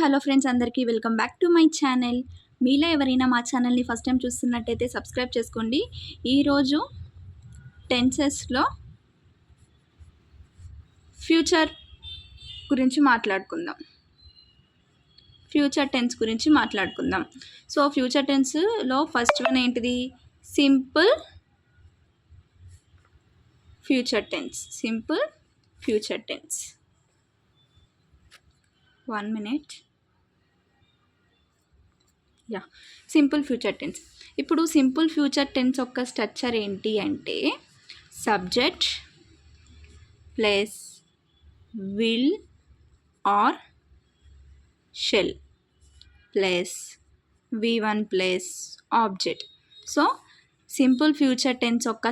Hello friends, అందరికీ welcome back to my channel. మీలో ఎవరైనా మా ఛానల్ని ఫస్ట్ టైం చూస్తున్నట్టయితే సబ్స్క్రైబ్ చేసుకోండి. ఈరోజు టెన్సెస్లో ఫ్యూచర్ గురించి మాట్లాడుకుందాం. ఫ్యూచర్ టెన్స్ గురించి మాట్లాడుకుందాం. సో ఫ్యూచర్ టెన్స్లో ఫస్ట్ వన్ ఏంటిది? Simple future tense. Simple future tense. 1 minute. Simple future tense. ఇప్పుడు సింపుల్ ఫ్యూచర్ టెన్స్ యొక్క స్ట్రక్చర్ ఏంటి అంటే subject plus will or shall plus V1 plus object. So simple future tense యొక్క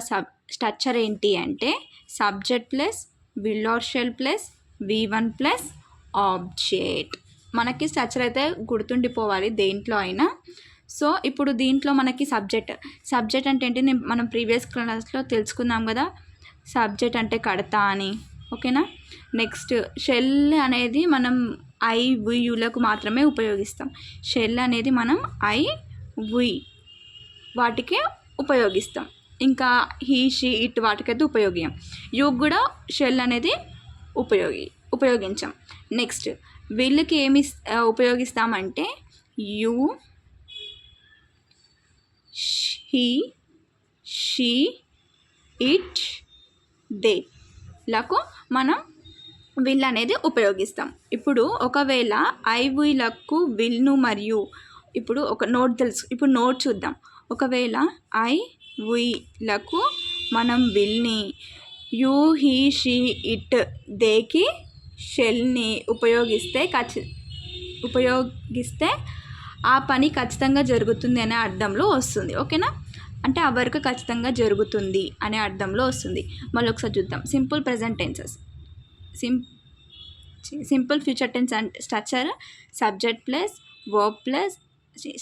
structure ఏంటి అంటే subject plus will or shall plus V1 plus object. మనకి structure అయితే గుర్తుండిపోవాలి దేంట్లో అయినా. సో ఇప్పుడు దీంట్లో మనకి సబ్జెక్ట్ అంటే ఏంటి మనం ప్రీవియస్ క్లాస్లో తెలుసుకున్నాం కదా. సబ్జెక్ట్ అంటే కడతా అని, ఓకేనా. నెక్స్ట్ షెల్ అనేది మనం ఐ వి యులకు మాత్రమే ఉపయోగిస్తాం. షెల్ అనేది మనం ఐ వి వాటికే ఉపయోగిస్తాం. ఇంకా హీ షీ ఇట్ వాటికైతే ఉపయోగం. యుకు కూడా షెల్ అనేది ఉపయోగించాం. నెక్స్ట్ వీళ్ళకి ఏమి ఉపయోగిస్తామంటే you, he, she, it, they లకు మనం విల్ అనేది ఉపయోగిస్తాం. ఇప్పుడు ఒకవేళ ఐ వీలకు విల్ను మరియు ఇప్పుడు ఒక నోట్ ఇప్పుడు నోట్ చూద్దాం. ఒకవేళ ఐ వీలకు మనం విల్ని, యూ, హీ, షీ, ఇట్, దేకి షెల్ని ఉపయోగిస్తే ఆ పని ఖచ్చితంగా జరుగుతుంది అనే అర్థంలో వస్తుంది, ఓకేనా. అంటే ఆ వర్క్ ఖచ్చితంగా జరుగుతుంది అనే అర్థంలో వస్తుంది. మళ్ళీ ఒకసారి చూద్దాం. Simple present tenses. Simple future tense అంటే structure subject plus verb plus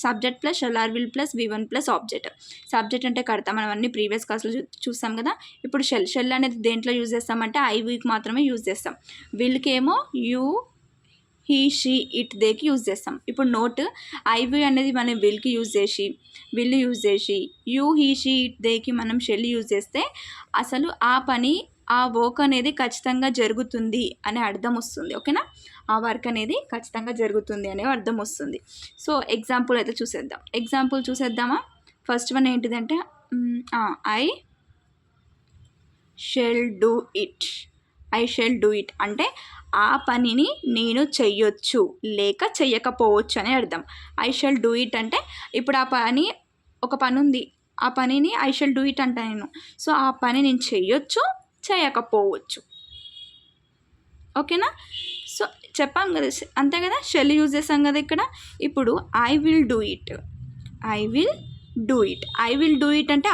subject plus shall or will plus V1 plus object. Subject అంటే కడతాం, మనం అన్ని ప్రీవియస్ క్లాస్లో చూస్తాం కదా. ఇప్పుడు షెల్ అనేది దేంట్లో యూజ్ చేస్తామంటే ఐ వీక్ మాత్రమే యూజ్ చేస్తాం. వీళ్ళకి ఏమో యూ, హీ, షీ, ఇట్, దేకి యూజ్ చేస్తాం. ఇప్పుడు నోట్ ఐ వి అనేది మనం విల్ యూజ్ చేసి యూ, హీ, షీ, ఇట్, దేకి మనం షెల్ యూజ్ చేస్తే అసలు ఆ పని ఆ వర్క్ అనేది ఖచ్చితంగా జరుగుతుంది అనే అర్థం వస్తుంది, ఓకేనా. ఆ వర్క్ అనేది ఖచ్చితంగా జరుగుతుంది అనే అర్థం వస్తుంది. సో ఎగ్జాంపుల్ అయితే చూసేద్దామా. ఫస్ట్ వన్ ఏంటిదంటే ఐ షెల్ డూ ఇట్ అంటే ఆ పనిని నేను చెయ్యొచ్చు లేక చెయ్యకపోవచ్చు అనే అర్థం. ఐ షెల్ డూ ఇట్ అంటే ఇప్పుడు ఒక పని ఉంది, ఆ పనిని ఐ షెల్ డూ ఇట్ అంట నేను. సో ఆ పని నేను చెయ్యొచ్చు చేయకపోవచ్చు, ఓకేనా. సో చెప్పాం కదా, అంతే కదా, షెల్ యూజ్ చేస్తాం కదా ఇక్కడ. ఇప్పుడు ఐ విల్ డూ ఇట్ అంటే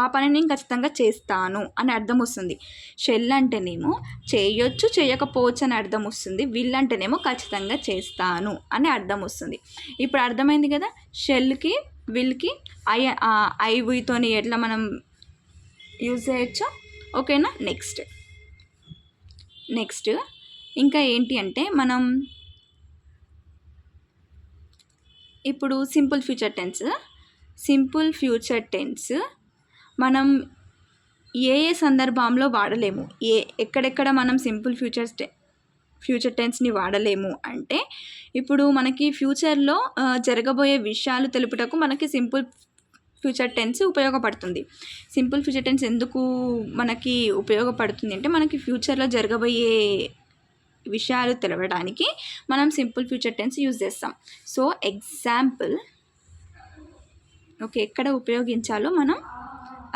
ఆ పని నేను ఖచ్చితంగా చేస్తాను అని అర్థం వస్తుంది. షెల్ అంటేనేమో చేయొచ్చు చేయకపోవచ్చు అని అర్థం వస్తుంది. విల్ అంటేనేమో ఖచ్చితంగా చేస్తాను అని అర్థం వస్తుంది. ఇప్పుడు అర్థమైంది కదా షెల్కి విల్కి ఐ వీతోని ఎట్లా మనం యూజ్ చేయొచ్చు, ఓకేనా. నెక్స్ట్ ఇంకా ఏంటి అంటే మనం ఇప్పుడు సింపుల్ ఫ్యూచర్ టెన్స్ మనం ఏ సందర్భంలో వాడలేము, ఎక్కడెక్కడ మనం సింపుల్ ఫ్యూచర్ టెన్స్ని వాడలేము అంటే ఇప్పుడు మనకి ఫ్యూచర్లో జరగబోయే విషయాలు తెలుపుటకు మనకి సింపుల్ ఫ్యూచర్ టెన్స్ ఉపయోగపడుతుంది. సింపుల్ ఫ్యూచర్ టెన్స్ ఎందుకు మనకి ఉపయోగపడుతుంది అంటే మనకి ఫ్యూచర్లో జరగబోయే విషయాలు తెలవడానికి మనం సింపుల్ ఫ్యూచర్ టెన్స్ యూజ్ చేస్తాం. సో ఎగ్జాంపుల్, ఓకే, ఎక్కడ ఉపయోగించాలో మనం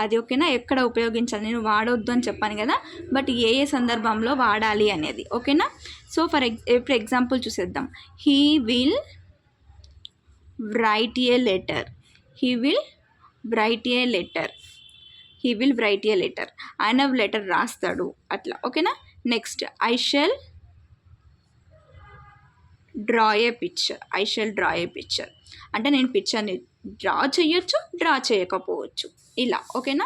అది, ఓకేనా. ఎక్కడ ఉపయోగించాలి నేను వాడొద్దు అని చెప్పాను కదా, బట్ ఏ సందర్భంలో వాడాలి అనేది, ఓకేనా. సో ఇప్పుడు ఎగ్జాంపుల్ చూసేద్దాం. He will write A letter ఆయన లెటర్ రాస్తాడు అట్లా, ఓకేనా. Next I shall draw A picture అంటే నేను పిక్చర్ని డ్రా చేయొచ్చు డ్రా చేయకపోవచ్చు ఇలా, ఓకేనా.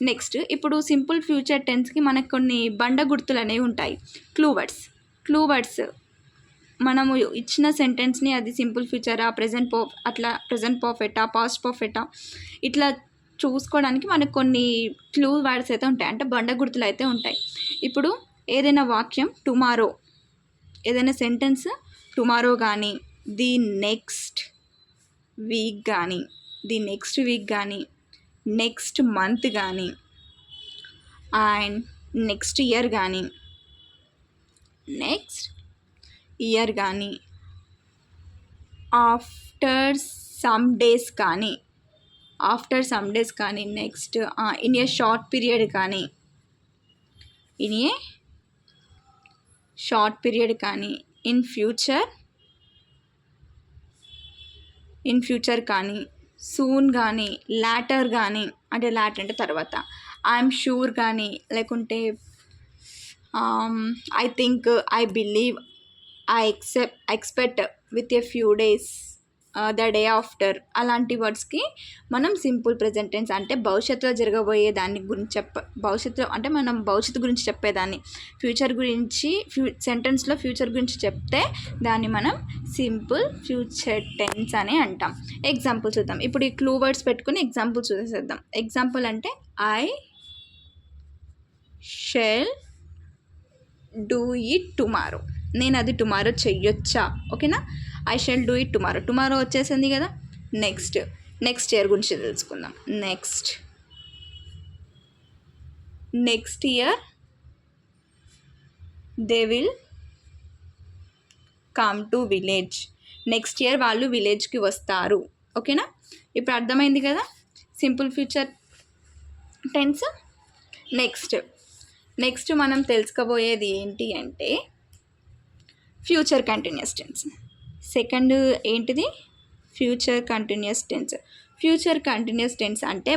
నెక్స్ట్ ఇప్పుడు సింపుల్ ఫ్యూచర్ టెన్స్కి మనకు కొన్ని బండ గుర్తులు అనేవి ఉంటాయి, క్లూ వర్డ్స్. మనము ఇచ్చిన సెంటెన్స్ని అది సింపుల్ ఫ్యూచరా, ప్రెజెంట్ పర్ఫెక్టా, పాస్ట్ పర్ఫెక్టా ఇట్లా చూసుకోవడానికి మనకు కొన్ని క్లూ వర్డ్స్ అయితే ఉంటాయి, అంటే బండ గుర్తులు అయితే ఉంటాయి. ఇప్పుడు ఏదైనా వాక్యం టుమారో, ఏదైనా సెంటెన్స్ టుమారో కానీ, ది నెక్స్ట్ వీక్ కానీ, నెక్స్ట్ మంత్ కానీ, అండ్ నెక్స్ట్ ఇయర్ కానీ, ఆఫ్టర్ సమ్ డేస్ కానీ, next in a short period కానీ, ఇన్ ఫ్యూచర్ కానీ, సూన్ కానీ, లాటర్ కానీ, అంటే లాటర్ అంటే తర్వాత, ఐఎమ్ షూర్ కానీ, లేకుంటే I think, I believe, I expect, with a few days, the day after, అలాంటి వర్డ్స్కి మనం సింపుల్ ప్రెజెంట్ టెన్స్, అంటే భవిష్యత్తులో జరగబోయే దాని గురించి భవిష్యత్తులో అంటే మనం భవిష్యత్తు గురించి చెప్పేదాన్ని, ఫ్యూచర్ గురించి సెంటెన్స్లో ఫ్యూచర్ గురించి చెప్తే దాన్ని మనం సింపుల్ ఫ్యూచర్ టెన్స్ అని అంటాం. ఎగ్జాంపుల్ చూద్దాం. ఇప్పుడు ఈ క్లూ వర్డ్స్ పెట్టుకుని ఎగ్జాంపుల్ చూసేద్దాం. ఎగ్జాంపుల్ అంటే I shall do it tomorrow, నేను అది టుమారో చెయ్యొచ్చా, ఓకేనా. I shall do it tomorrow వచ్చేసింది కదా. నెక్స్ట్ ఇయర్ గురించి తెలుసుకుందాం. Next year they will come to village, next year వాళ్ళు విలేజ్కి వస్తారు, ఓకేనా. ఇప్పుడు అర్థమైంది కదా సింపుల్ ఫ్యూచర్ టెన్స్. నెక్స్ట్ మనం తెలుసుకోబోయేది ఏంటి అంటే ఫ్యూచర్ కంటిన్యూస్ టెన్స్. సెకండ్ ఏంటిది? ఫ్యూచర్ కంటిన్యూస్ టెన్స్ అంటే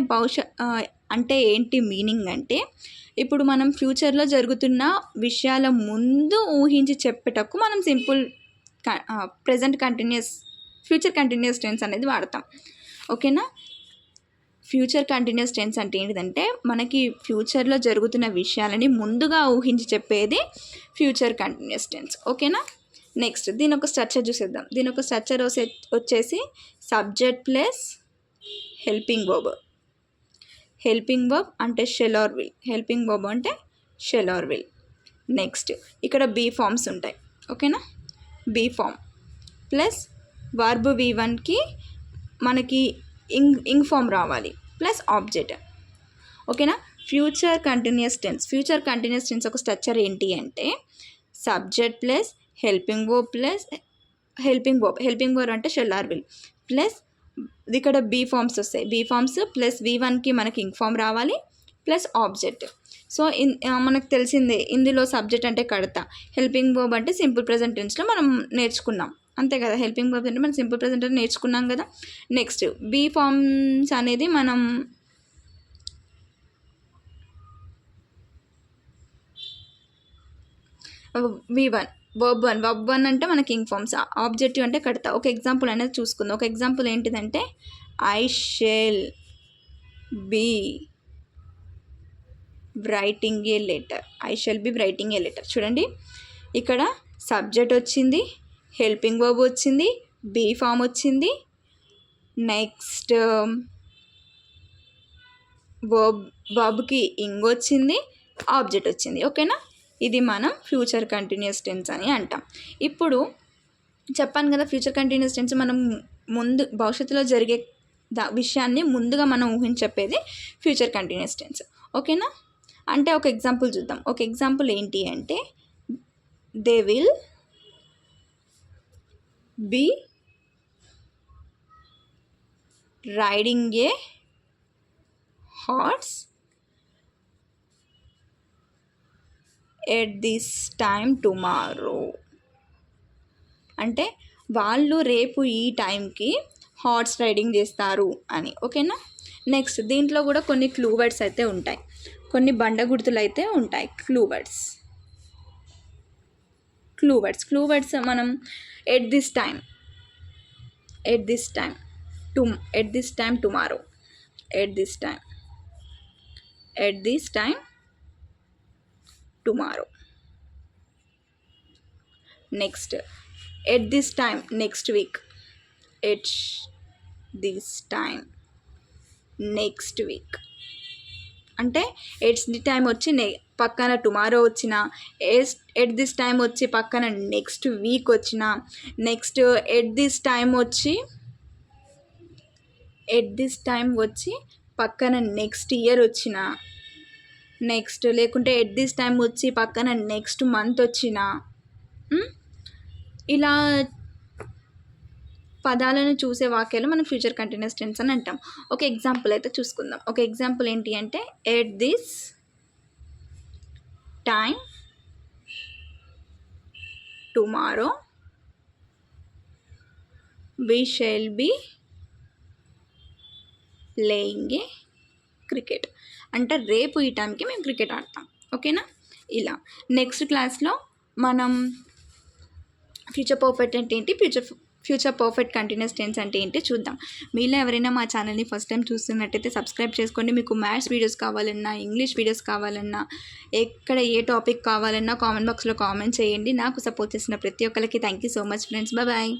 అంటే ఏంటి మీనింగ్ అంటే, ఇప్పుడు మనం ఫ్యూచర్లో జరుగుతున్న విషయాల ముందు ఊహించి చెప్పేటప్పుడు మనం సింపుల్ ఫ్యూచర్ కంటిన్యూస్ టెన్స్ అనేది వాడతాం, ఓకేనా. ఫ్యూచర్ కంటిన్యూస్ టెన్స్ అంటే ఏంటిదంటే మనకి ఫ్యూచర్లో జరుగుతున్న విషయాలని ముందుగా ఊహించి చెప్పేది ఫ్యూచర్ కంటిన్యూస్ టెన్స్, ఓకేనా. నెక్స్ట్ దీని ఒక స్ట్రక్చర్ చూసేద్దాం. దీని ఒక స్ట్రక్చర్ వచ్చేసి సబ్జెక్ట్ ప్లస్ హెల్పింగ్ వర్బ్ అంటే షెల్ ఆర్ విల్. నెక్స్ట్ ఇక్కడ బీ ఫామ్స్ ఉంటాయి, ఓకేనా. బీ ఫామ్ ప్లస్ వర్బ్ V1కి మనకి ఇంగ్ ఫామ్ రావాలి ప్లస్ ఆబ్జెక్ట్, ఓకేనా. ఫ్యూచర్ కంటిన్యూస్ టెన్స్ ఒక స్ట్రక్చర్ ఏంటి అంటే సబ్జెక్ట్ ప్లస్ హెల్పింగ్ వర్బ్ అంటే షెల్ ఆర్ విల్ ప్లస్ ఇక్కడ బీ ఫామ్స్ వస్తాయి. బీ ఫామ్స్ ప్లస్ V1కి మనకి ఇంగ్ ఫామ్ రావాలి ప్లస్ ఆబ్జెక్ట్. సో మనకు తెలిసిందే ఇందులో సబ్జెక్ట్ అంటే కడతా, హెల్పింగ్ వర్బ్ అంటే సింపుల్ ప్రెజెంట్ టెన్స్లో మనం నేర్చుకున్నాం, అంతే కదా. హెల్పింగ్ వర్బ్ అంటే మనం సింపుల్ ప్రెజెంట్ టెన్స్ నేర్చుకున్నాం కదా. నెక్స్ట్ బీ ఫామ్స్ అనేది మనం V1 వర్బ్ 1 అంటే మనకి ఇంగ్ ఫామ్స్, ఆబ్జెక్టివ్ అంటే కడతా. ఒక ఎగ్జాంపుల్ అనేది చూసుకుందాం. ఒక ఎగ్జాంపుల్ ఏంటిదంటే I shall be writing a letter. చూడండి ఇక్కడ సబ్జెక్ట్ వచ్చింది, హెల్పింగ్ వర్బ్ వచ్చింది, బీ ఫామ్ వచ్చింది, నెక్స్ట్ వర్బ్కి ఇంగ్ వచ్చింది, ఆబ్జెక్ట్ వచ్చింది, ఓకేనా. ఇది మనం ఫ్యూచర్ కంటిన్యూస్ టెన్స్ అని అంటాం. ఇప్పుడు చెప్పాను కదా ఫ్యూచర్ కంటిన్యూస్ టెన్స్ మనం ముందు భవిష్యత్తులో జరిగే విషయాన్ని ముందుగా మనం ఊహించి చెప్పేది ఫ్యూచర్ కంటిన్యూస్ టెన్స్, ఓకేనా. అంటే ఒక ఎగ్జాంపుల్ చూద్దాం. ఒక ఎగ్జాంపుల్ ఏంటి అంటే they will be riding a horse at this time tomorrow, అంటే వాళ్ళు రేపు ఈ టైంకి హార్స్ రైడింగ్ చేస్తారు అని, ఓకేనా. నెక్స్ట్ దీంట్లో కూడా కొన్ని క్లూ వర్డ్స్ అయితే ఉంటాయి, కొన్ని బండ గుర్తులు అయితే ఉంటాయి. క్లూ వర్డ్స్ మనం at this time tomorrow, next at this time next week, at this time next week అంటే ఎట్స్ ది టైం వచ్చి పక్కన టుమారో వచ్చిన, ఎట్ దిస్ టైం వచ్చి పక్కన నెక్స్ట్ వీక్ వచ్చిన, నెక్స్ట్ ఎట్ దిస్ టైం వచ్చి పక్కన నెక్స్ట్ ఇయర్ వచ్చిన, నెక్స్ట్ లేకుంటే ఎట్ దిస్ టైం వచ్చి పక్కన నెక్స్ట్ మంత్ వచ్చిన, ఇలా పదాలను చూసే వాక్యాలు మనం ఫ్యూచర్ కంటిన్యూస్ టెన్స్ అని అంటాం. ఒక ఎగ్జాంపుల్ అయితే చూసుకుందాం. ఒక ఎగ్జాంపుల్ ఏంటి అంటే at this time tomorrow we shall be playing a cricket అంటే రేపు ఈ టైంకి మేము క్రికెట్ ఆడతాం. ఓకేనా? ఇలా నెక్స్ట్ క్లాస్లో మనం ఫ్యూచర్ పర్ఫెక్ట్ అంటే ఏంటి, ఫ్యూచర్ పర్ఫెక్ట్ కంటిన్యూస్ టెన్స్ అంటే ఏంటి చూద్దాం. మీలో ఎవరైనా మా ఛానల్ని ఫస్ట్ టైం చూస్తున్నట్టయితే సబ్స్క్రైబ్ చేసుకోండి. మీకు మ్యాథ్స్ వీడియోస్ కావాలన్నా, ఇంగ్లీష్ వీడియోస్ కావాలన్నా, ఎక్కడ ఏ టాపిక్ కావాలన్నా కామెంట్ బాక్స్లో కామెంట్ చేయండి. నాకు సపోర్ట్ చేసిన ప్రతి ఒక్కరికి thank you so much friends. Bye.